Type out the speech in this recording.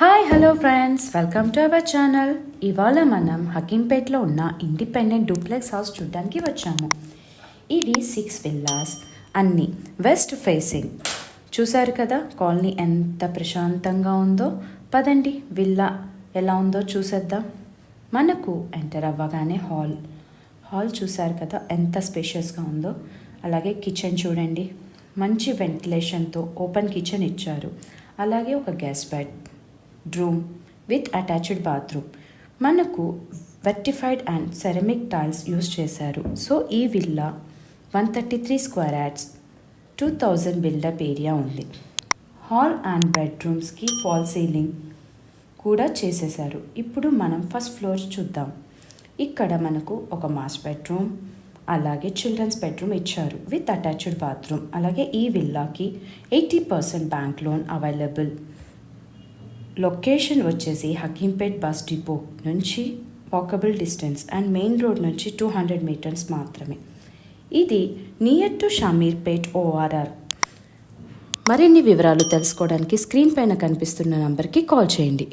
Hi hello friends, welcome to our channel. ఇవాళ మనం హకీంపేట్లో ఉన్న ఇండిపెండెంట్ డూప్లెక్స్ హౌస్ చూడడానికి వచ్చాము. ఇవి 6 విల్లాస్, అన్నీ వెస్ట్ ఫేసింగ్. చూసారు కదా కాలనీ ఎంత ప్రశాంతంగా ఉందో. పదండి విల్లా ఎలా ఉందో చూసేద్దాం. మనకు ఎంటర్ అవ్వగానే హాల్ చూసారు కదా ఎంత స్పేషియస్గా ఉందో. అలాగే కిచెన్ చూడండి, మంచి వెంటిలేషన్తో ఓపెన్ కిచెన్ ఇచ్చారు. అలాగే ఒక guest bedroom with attached bathroom. మనకు vitrified and ceramic tiles use చేశారు. సో ఈ villa 133 square yards, 2000 built up area ఉంది. హాల్ అండ్ బెడ్రూమ్స్కి ఫాల్ సీలింగ్ కూడా చేసేసారు. ఇప్పుడు మనం ఫస్ట్ ఫ్లోర్ చూద్దాం. ఇక్కడ మనకు ఒక మాస్టర్ బెడ్రూమ్, అలాగే చిల్డ్రన్స్ బెడ్రూమ్ ఇచ్చారు విత్ అటాచ్డ్ బాత్రూమ్. అలాగే ఈ విల్లాకి 80% బ్యాంక్ లోన్ అవైలబుల్. లొకేషన్ వచ్చేసి హకీంపేట్ బస్ డిపో నుంచి walkable distance and main road నుంచి 200 మీటర్స్ మాత్రమే. ఇది నియర్ టు షమీర్పేట్ ORR. మరిన్ని వివరాలు తెలుసుకోవడానికి స్క్రీన్ పైన కనిపిస్తున్న నంబర్కి కాల్ చేయండి.